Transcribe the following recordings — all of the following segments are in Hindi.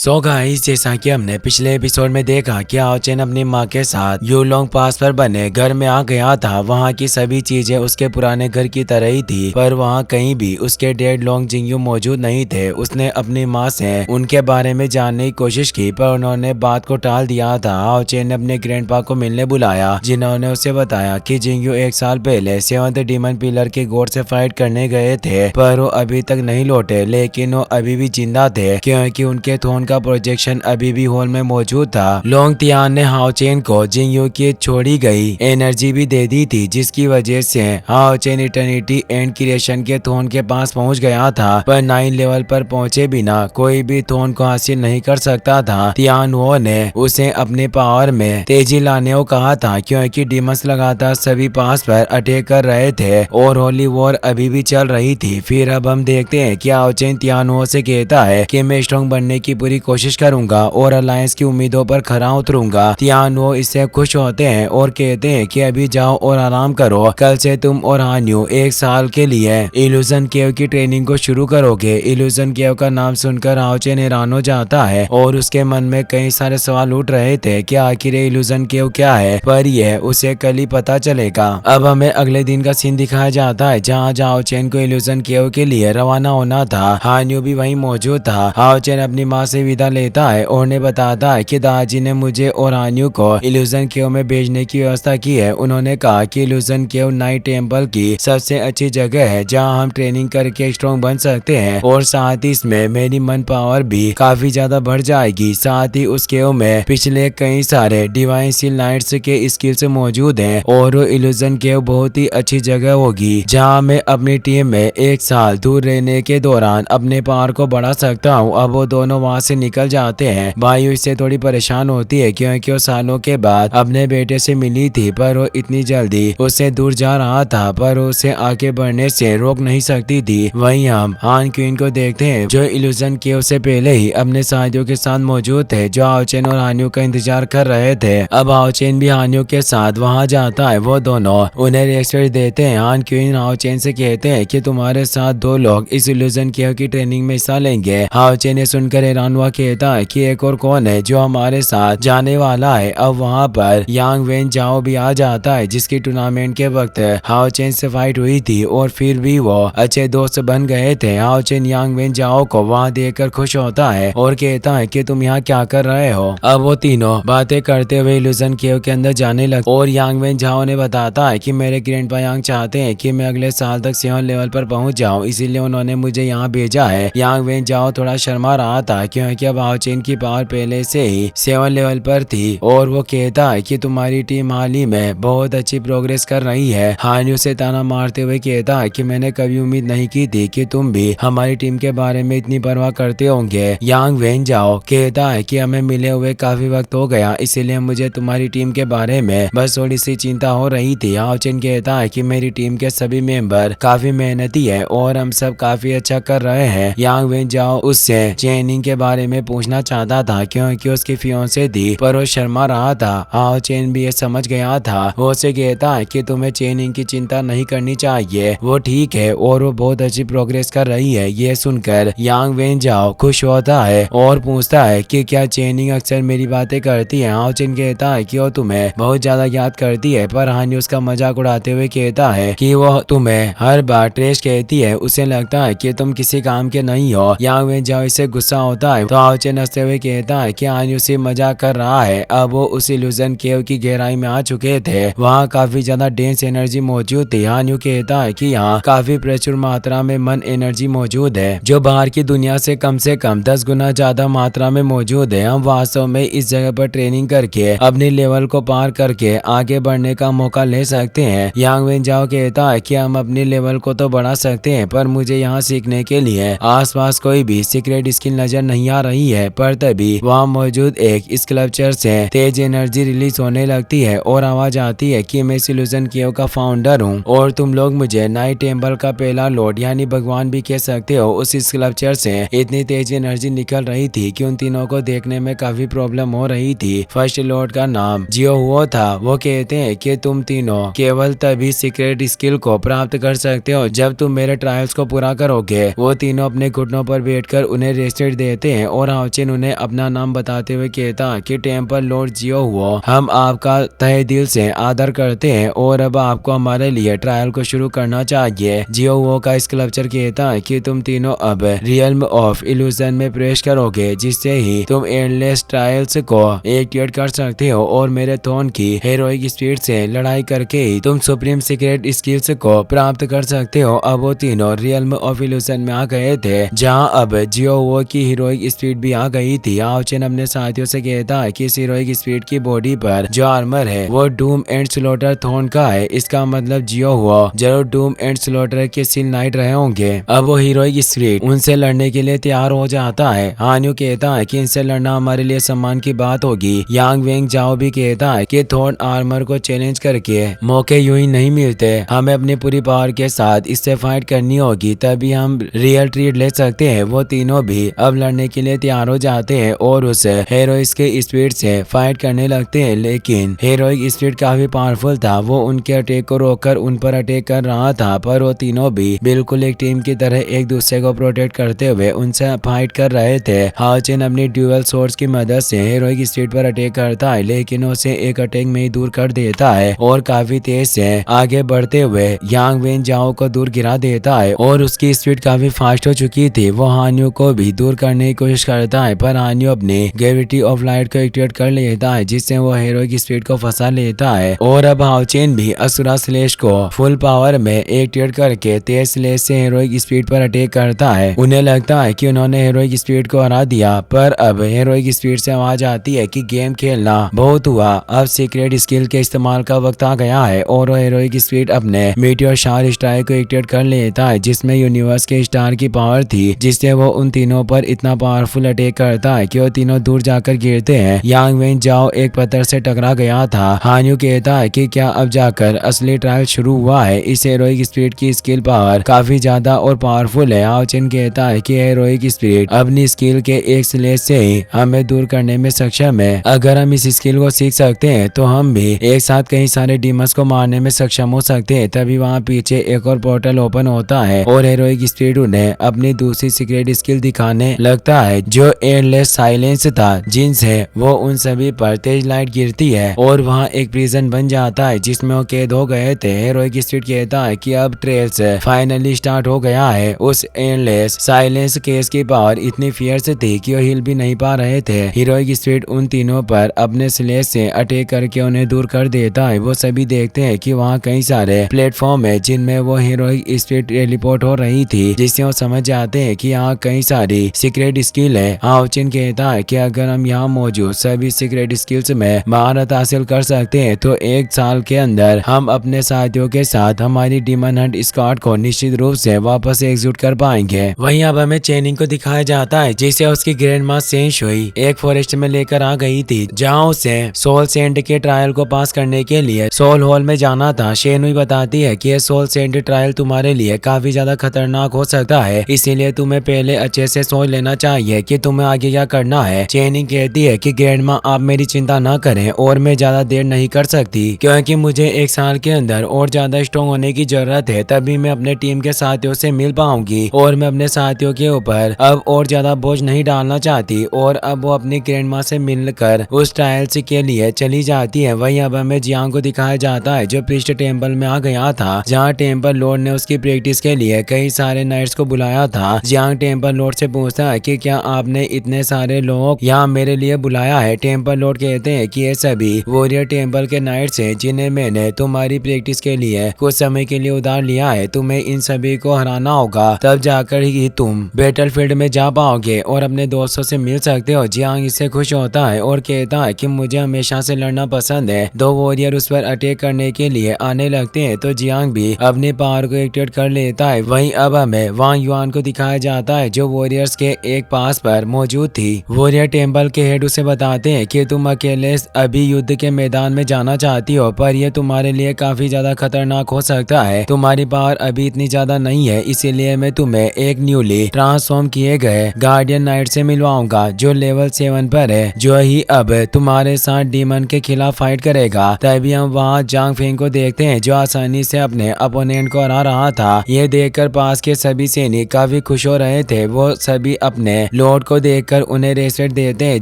सो गाइस, जैसा कि हमने पिछले एपिसोड में देखा कि आओ चेन अपनी माँ के साथ यूलोंग पास पर बने घर में आ गया था। वहाँ की सभी चीजें उसके पुराने घर की तरह ही थी, पर वहाँ कहीं भी उसके डैड लोंग जिंगयू मौजूद नहीं थे। उसने अपनी माँ से उनके बारे में जानने की कोशिश की, पर उन्होंने बात को टाल दिया था। आओ चेन ने अपने ग्रैंडपा को मिलने बुलाया, जिन्होंने उसे बताया कि जिंगयू 1 साल पहले 7th डीमन पिलर के गॉड से फाइट करने गए थे, पर वो अभी तक नहीं लौटे। लेकिन वो अभी भी जिंदा थे, क्योंकि उनके थोन का प्रोजेक्शन अभी भी हॉल में मौजूद था। लोंग तियान ने हाओ चेन को जिंगयू की छोड़ी गई एनर्जी भी दे दी थी, जिसकी वजह से हाओ चेन इटर्निटी एंड क्रिएशन के थोन के पास पहुंच गया था। पर 9 लेवल पर पहुंचे बिना कोई भी थोन को हासिल नहीं कर सकता था। तियान वो ने उसे अपने पावर में तेजी लाने को कहा था, क्योंकि डीमंस लगातार सभी पास पर अटैक कर रहे थे और होली वॉर अभी भी चल रही थी। फिर अब हम देखते हैं कि आओ चेन तियान वो से कहता है कि मैं स्ट्रॉन्ग बनने की पूरी कोशिश करूंगा और अलायंस की उम्मीदों पर खरा उतरूंगा। तियान वो इससे खुश होते हैं और कहते हैं कि अभी जाओ और आराम करो, कल से तुम और हान्यू 1 साल के लिए इल्यूजन केव की ट्रेनिंग को शुरू करोगे। इल्यूजन केव का नाम सुनकर आओ चेन हैरान हो जाता है और उसके मन में कई सारे सवाल उठ रहे थे कि आखिर इल्यूजन केव क्या है, पर यह उसे कल ही पता चलेगा। अब हमें अगले दिन का सीन दिखाया जाता है, जहाँ आओ चेन को इल्यूजन केव के लिए रवाना होना था। हान्यू भी वहीं मौजूद था। आओ चेन अपनी माँ से विदा लेता है और उन्हें बताता है कि दादाजी ने मुझे और हान्यू को इल्यूजन केव में भेजने की व्यवस्था की है। उन्होंने कहा कि इल्यूजन केव नाइट टेम्पल की सबसे अच्छी जगह है, जहां हम ट्रेनिंग करके स्ट्रॉन्ग बन सकते हैं और साथ ही इसमें मेरी मन पावर भी काफी ज्यादा बढ़ जाएगी। साथ ही उस केव में पिछले कई सारे डिवाइन सील नाइट्स के स्किल्स मौजूद हैं और इल्यूजन केव बहुत ही अच्छी जगह होगी, जहां मैं अपनी टीम में 1 साल दूर रहने के दौरान अपने पावर को बढ़ा सकता हूँ। अब वो दोनों वहाँ से निकल जाते हैं। बायू इससे थोड़ी परेशान होती है, क्योंकि वो सालों के बाद अपने बेटे से मिली थी, पर वो इतनी जल्दी उससे दूर जा रहा था, पर उसे आगे बढ़ने से रोक नहीं सकती थी। वहीं हम हान क्वीन को देखते हैं, जो इल्यूजन केव से पहले ही अपने साथियों के साथ मौजूद थे, जो आओ चेन और हान्यू का इंतजार कर रहे थे। अब आओ चेन भी हान्यू के साथ वहाँ जाता है। वो दोनों उन्हें रेस्पेक्ट देते हैं। हान क्वीन आओ चेन से कहते हैं कि तुम्हारे साथ 2 लोग इस इल्यूजन केव की ट्रेनिंग में हिस्सा लेंगे। आओ चेन ने सुनकर हैरान हुआ कहता है कि एक और कौन है जो हमारे साथ जाने वाला है। अब वहाँ पर यांग वेन जाओ भी आ जाता है, जिसकी टूर्नामेंट के वक्त हाओ चेन से फाइट हुई थी और फिर भी वो अच्छे दोस्त बन गए थे। हाओ चेन यांग वेन जाओ को वहाँ देखकर खुश होता है और कहता है कि तुम यहाँ क्या कर रहे हो। अब वो तीनों बातें करते हुए इल्यूजन केव के अंदर जाने लगते और यांग वेन जाओ ने बताता है कि मेरे ग्रैंडपा यांग चाहते हैं कि मैं अगले साल तक 7 लेवल पर पहुंच जाऊं, इसीलिए उन्होंने मुझे यहाँ भेजा है। यांग वेन जाओ थोड़ा शर्मा रहा था, क्योंकि अब आओ चेन की पावर पहले से ही 7 लेवल पर थी और वो कहता है कि तुम्हारी टीम हाल ही में बहुत अच्छी प्रोग्रेस कर रही है। हान्यू से ताना मारते हुए कहता है कि मैंने कभी उम्मीद नहीं की थी कि तुम भी हमारी टीम के बारे में इतनी परवाह करते होंगे। यांग वेन जाओ कहता है कि हमें मिले हुए काफी वक्त हो गया, इसीलिए मुझे तुम्हारी टीम के बारे में बस थोड़ी सी चिंता हो रही थी। आओ चेन कहता है कि मेरी टीम के सभी मेंबर काफी मेहनती है और हम सब काफी अच्छा कर रहे हैं। यांग वेन जाओ उससे चेनिंग के बारे में पूछना चाहता था, क्योंकि उसकी फियांसे थी, पर वो शर्मा रहा था। आओ चेन भी ये समझ गया था। वो उसे कहता है कि तुम्हें चेनिंग की चिंता नहीं करनी चाहिए, वो ठीक है और वो बहुत अच्छी प्रोग्रेस कर रही है। ये सुनकर यांग वेन जाओ खुश होता है और पूछता है कि क्या चेनिंग अक्सर मेरी बातें करती है। आओ चेन कहता है कि वो तुम्हें बहुत ज्यादा याद करती है, पर हान्यू उसका मजाक उड़ाते हुए कहता है कि वो तुम्हें हर बार ट्रेश कहती है, उसे लगता है कि तुम किसी काम के नहीं हो। यांग वेन जाओ इससे गुस्सा होता है, तो आओ चेन हंसते हुए कहता है कि हान्यू से मजाक कर रहा है। अब वो उस इल्यूजन केव की गहराई में आ चुके थे। वहाँ काफी ज्यादा डेंस एनर्जी मौजूद थी। हान्यू कहता है कि यहाँ काफी प्रचुर मात्रा में मन एनर्जी मौजूद है, जो बाहर की दुनिया से कम 10 गुना ज्यादा मात्रा में मौजूद है। हम वास्तव में इस जगह पर ट्रेनिंग करके अपने लेवल को पार करके आगे बढ़ने का मौका ले सकते हैं। यांग वेन जाओ कहता है कि हम अपने लेवल को तो बढ़ा सकते हैं, पर मुझे यहाँ सीखने के लिए आसपास कोई भी सीक्रेट स्किल नजर नहीं आ रही है। पर तभी वहाँ मौजूद एक स्कल्पचर से तेज एनर्जी रिलीज होने लगती है और आवाज आती है कि मैं इल्यूजन केव का फाउंडर हूँ और तुम लोग मुझे नाइट टेम्पल का पहला लॉर्ड यानी भगवान भी कह सकते हो। उस स्कल्पचर से इतनी तेज एनर्जी निकल रही थी कि उन तीनों को देखने में काफी प्रॉब्लम हो रही थी। फर्स्ट लॉर्ड का नाम जियो हुआ था। वो कहते हैं कि तुम तीनों केवल तभी सीक्रेट स्किल को प्राप्त कर सकते हो जब तुम मेरे ट्रायल्स को पूरा करोगे। वो तीनों अपने घुटनों पर बैठकर उन्हें रेस्टेड देते हैं और हाओचेन उन्हें अपना नाम बताते हुए कहता कि टेम्पल लॉर्ड जियो हुओ, हम आपका तहे दिल से आदर करते हैं और अब आपको हमारे लिए ट्रायल को शुरू करना चाहिए। जियो हुओ का स्कल्पचर कहता है कि तुम तीनों अब रियल्म ऑफ इल्यूजन में प्रवेश करोगे, जिससे ही तुम एंडलेस ट्रायल्स को एक्टिवेट कर सकते हो और मेरे थॉर्न की हेरोइक स्पीड से लड़ाई करके ही तुम सुप्रीम सीक्रेट स्किल्स को प्राप्त कर सकते हो। अब वो तीनों रियल्म ऑफ इल्यूजन में आ गए थे, जहाँ अब जियो हुओ की हीरोइक स्पीड भी आ गई थी। हाओचेन अपने साथियों से कहता है कि इस हीरोइक स्पीड की बॉडी पर जो आर्मर है वो डूम एंड स्लॉटर थॉर्न का है। इसका मतलब जियो हुओ जरूर डूम एंड स्लॉटर के सील नाइट रहे होंगे। अब वो हीरोइक स्पीड उनसे लड़ने के लिए तैयार हो जाता है। हान्यू कहता है कि इनसे लड़ना हमारे लिए सम्मान की बात होगी। यांग वेंग जाओ भी कहता है कि थॉर्न आर्मर को चैलेंज करके मौके यूं ही नहीं मिलते, हमें अपनी पूरी पावर के साथ इससे फाइट करनी होगी, तभी हम रियल ट्रीट ले सकते हैं। वो तीनों भी अब लड़ने के लिए तैयार हो जाते हैं और उस हेरोइक के स्पीड से फाइट करने लगते हैं, लेकिन हेरोइक स्पीड काफी पावरफुल था। वो उनके अटैक को रोककर उन पर अटैक कर रहा था, पर वो तीनों भी बिल्कुल एक टीम की तरह एक दूसरे को प्रोटेक्ट करते हुए उनसे फाइट कर रहे थे। हाओचेन अपनी ड्यूअल सोर्स की मदद से हेरोइक स्पीड पर अटैक करता है, लेकिन उसे एक अटैक में ही दूर कर देता है और काफी तेज से आगे बढ़ते हुए यांग वेन जाओ को दूर गिरा देता है और उसकी स्पीड काफी फास्ट हो चुकी थी। वो हान्यू को भी दूर करने की कोशिश करता है, पर हान्यू अपनी ग्रेविटी ऑफ लाइट को एक्टिवेट कर लेता है, जिससे वो हेरोइक स्पीड को फंसा लेता है। और अब हाओचेन भी असुरा स्लेश को फुल पावर में एक्टिवेट करके तेज स्लेश से हेरोइक स्पीड पर अटैक करता है। उन्हें लगता है कि उन्होंने हेरोइक स्पीड को हरा दिया, पर अब हेरोइक स्पीड से आवाज आती है कि गेम खेलना बहुत हुआ, अब सीक्रेट स्किल के इस्तेमाल का वक्त आ गया है। और वो हेरोइक स्पीड अपने मीटियोर शार स्ट्राइक को एक्टिवेट कर लेता है, जिसमें यूनिवर्स के स्टार की पावर थी, जिससे वो उन तीनों पर इतना पावरफुल अटैक करता है कि वो तीनों दूर जाकर गिरते हैं। यांग वेन जाओ एक पत्थर से टकरा गया था। हान्यू कहता है कि क्या अब जाकर असली ट्रायल शुरू हुआ है। इस हेरोइक स्पीड की स्किल पावर काफी ज्यादा और पावरफुल है। हाओचेन कहता है कि हेरोइक स्पीड अपनी स्किल के एक स्लेश से ही हमें दूर करने में सक्षम है। अगर हम इस स्किल को सीख सकते हैं तो हम भी एक साथ कई सारे डीमंस को मारने में सक्षम हो सकते हैं। तभी वहाँ पीछे एक और पोर्टल ओपन होता है और हेरोइक स्पीड उन्हें अपनी दूसरी सीक्रेट स्किल दिखाने लगता है, जो एंडलेस साइलेंस था, जिनसे वो उन सभी पर तेज लाइट गिरती है और वहाँ एक प्रिजन बन जाता है जिसमें वो कैद हो गए थे। हेरोइक स्पीड कहता है कि अब ट्रेल्स फाइनली स्टार्ट हो गया है। उस एंडलेस साइलेंस केस की पावर इतनी फियर्स थी कि वो हिल भी नहीं पा रहे थे। हेरोइक स्पीड उन तीनों पर अपने स्लेश से अटैक करके उन्हें दूर कर देता है। वो सभी देखते हैं कि वहाँ कई सारे प्लेटफॉर्म है जिनमें वो हेरोइक स्पीड टेलीपोर्ट हो रही थी, जिससे वो समझ जाते हैं कि यहाँ कई सारी सीक्रेट स्किल है। हाओचेन कहता है कि अगर हम यहाँ मौजूद सभी सीक्रेट स्किल्स में महारत हासिल कर सकते हैं तो एक साल के अंदर हम अपने साथियों के साथ हमारी डीमन हंट स्क्वाड को निश्चित रूप से वापस एकजुट कर पाएंगे। वहीं अब हमें चेनिंग को दिखाया जाता है, जिसे उसकी ग्रैंड मां सेन शुई एक फॉरेस्ट में लेकर आ गई थी, जहाँ उसे सोल सेंट के ट्रायल को पास करने के लिए सोल हॉल में जाना था। शेनुई बताती है कि ये सोल सेंट ट्रायल तुम्हारे लिए काफी ज्यादा खतरनाक हो सकता है, इसीलिए तुम्हें पहले अच्छे से सोच लेना चाहिए कि तुम्हें आगे क्या करना है। चेनिंग कहती है कि ग्रैंडमा आप मेरी चिंता न करें और मैं ज्यादा देर नहीं कर सकती, क्योंकि मुझे एक साल के अंदर और ज्यादा स्ट्रॉन्ग होने की जरूरत है, तभी मैं अपने टीम के साथियों से मिल पाऊंगी और मैं अपने साथियों के ऊपर अब और ज्यादा बोझ नहीं डालना चाहती। और अब वो अपनी ग्रैंडमा से मिलकर उस ट्रायल्स के लिए चली जाती है। वहीं अब हमें जियांग को दिखाया जाता है, जो प्रीस्ट टेम्पल में आ गया था, जहाँ टेम्पल लॉर्ड ने उसकी प्रैक्टिस के लिए कई सारे नाइट्स को बुलाया था। जियांग टेम्पल लॉर्ड से पूछता है कि क्या आपने इतने सारे लोग यहाँ मेरे लिए बुलाया है। टेम्पल लॉर्ड कहते हैं कि ये सभी वॉरियर टेम्पल के नाइट्स हैं, जिन्हें मैंने तुम्हारी प्रैक्टिस के लिए कुछ समय के लिए उधार लिया है। तुम्हें इन सभी को हराना होगा, तब जाकर ही तुम बैटलफील्ड में जा पाओगे और अपने दोस्तों से मिल सकते हो। जियांग इससे खुश होता है और कहता है कि मुझे हमेशा से लड़ना पसंद है। दो वॉरियर उस पर अटैक करने के लिए आने लगते हैं तो जियांग भी अपनी पावर को एक्टिवेट कर लेता है। वहीं अब हमें वांग युआन को दिखाया जाता है, जो वॉरियर्स के एक पास पर मौजूद थी। वॉरियर टेम्पल के हेड उसे बताते हैं कि तुम अकेले अभी युद्ध के मैदान में जाना चाहती हो, पर यह तुम्हारे लिए काफी ज्यादा खतरनाक हो सकता है। तुम्हारी पावर अभी इतनी ज्यादा नहीं है, इसीलिए मैं तुम्हें एक न्यूली ट्रांसफॉर्म किए गए गार्डियन नाइट से मिलवाऊंगा, जो लेवल 7 पर है, जो ही अब तुम्हारे साथ डीमन के खिलाफ फाइट करेगा। तभी हम वहाँ जांग फेंग को देखते हैं, जो आसानी से अपने अपोनेंट को हरा रहा था। ये देखकर पास के सभी सैनिक काफी खुश हो रहे थे। वो सभी अपने लॉर्ड को देखकर उन्हें रेस्पेक्ट देते हैं।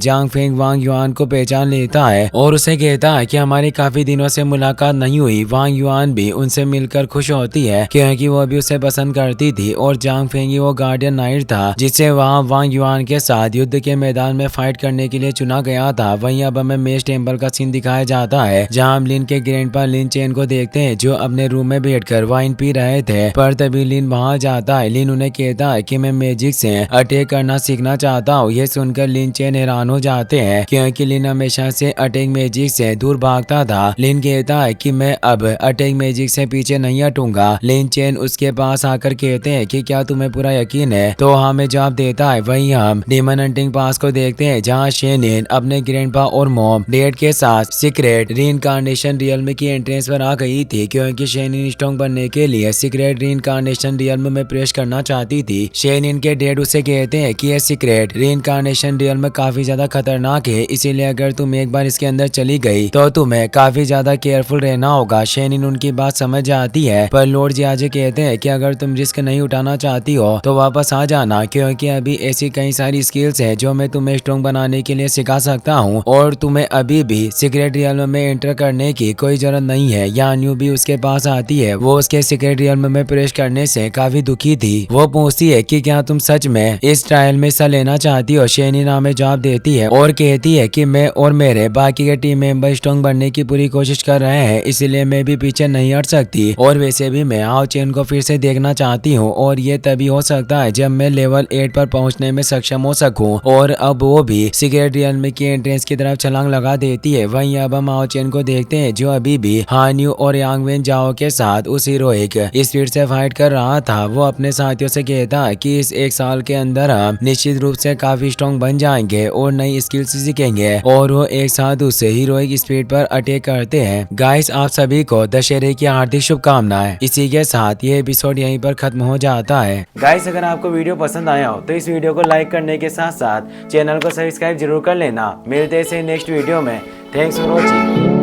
जांग फेंग वांग युआन को पहचान लेता है और उसे कहता है कि हमारी काफी दिनों से मुलाकात नहीं हुई। वांग युआन भी उनसे मिलकर खुश होती है क्योंकि वो भी उसे पसंद करती थी और जांग फेंग वो गार्डियन नाइट था जिसे वहाँ वांग युआन के साथ युद्ध के मैदान में फाइट करने के लिए चुना गया था। वहीं अब हमें मेज टेम्पल का सीन दिखाया जाता है जहाँ हम लिन के ग्रैंडपा लिन चेन को देखते हैं जो अपने रूम में बैठकर वाइन पी रहे थे। पर तभी लिन वहाँ जाता है। लिन उन्हें कहता है कि मैं मैजिक से अटैक करना सीखना चाहता हूँ। ये सुनकर लिन चेन हैरान हो जाते हैं क्योंकि लिन हमेशा से अटैक मैजिक से दूर भागता था। लिन कहता है कि मैं अब अटैक मैजिक से पीछे नहीं हटूंगा। लिन चेन उसके पास आकर कहते हैं कि क्या तुम्हें पूरा यकीन है? तो हमें जवाब देता है। वहीं हम डेमन हंटिंग पास को देखते हैं जहाँ शेनिन अपने ग्रैंडपा और मॉम डैड के साथ सीक्रेट रीइंकार्नेशन रियल्म की एंट्रेंस पर आ गई थी क्योंकि शेनिन स्ट्रॉन्ग बनने के लिए सीक्रेट रीइंकार्नेशन रियल्म में प्रवेश करना चाहती थी। शेनिन के डैड उसे कहते हैं कि यह सीक्रेट रीइंकार्नेशन रियल्म काफी ज्यादा खतरनाक है, इसीलिए अगर तुम एक बार इसके अंदर चली गई तो तुम्हें काफी ज्यादा केयरफुल रहना होगा। शेनिन उनकी बात समझ जाती है पर लॉर्ड जियाजे कहते हैं कि अगर तुम रिस्क नहीं उठाना चाहती हो तो वापस आ जाना क्योंकि अभी ऐसी कई सारी स्किल्स है जो मैं तुम्हें स्ट्रॉन्ग बनाने के लिए सिखा सकता हूँ और तुम्हें अभी भी सीक्रेट रियल्म में एंटर करने की कोई जरूरत नहीं है। यान्यू भी उसके पास आती है। वो उसके सीक्रेट रियल्म में प्रवेश करने से काफी दुखी थी। वो पूछती है कि क्या तुम सच में इस ट्रायल में हिस्सा लेना चाहती हो? शेनिन हमें जवाब देती है और कहती है कि मैं और मेरे बाकी के टीम मेंबर स्ट्रॉन्ग बनने की पूरी कोशिश कर रहे हैं, इसलिए मैं भी पीछे नहीं हट सकती और वैसे भी मैं हाओ चेन को फिर से देखना चाहती हूँ और ये तभी हो सकता है जब मैं लेवल 8 पर पहुँचने में सक्षम हो सकूँ। और अब वो भी सीक्रेट रियल्म की एंट्रेंस की तरफ छलांग लगा देती है। वहीं अब हम हाओ चेन को देखते हैं जो अभी भी हान्यू और यांग वेन जाओ के साथ उस हीरोइक स्पीड से फाइट कर रहा था। वो अपने साथियों से कहता है कि इस एक साल के अंदर हम निश्चित रूप से काफी स्ट्रॉन्ग बन जाएंगे और नई स्किल्स सीखेंगे और वो एक साथ उसे हीरोइक स्पीड पर अटैक करते हैं। गाइस, आप सभी को दशहरे की हार्दिक शुभकामनाएं। इसी के साथ ये एपिसोड यहीं पर खत्म हो जाता है। गाइस, अगर आपको वीडियो पसंद आया हो तो इस वीडियो को लाइक करने के साथ साथ चैनल को सब्सक्राइब जरूर कर लेना। मिलते हैं नेक्स्ट वीडियो में। Thanks for watching.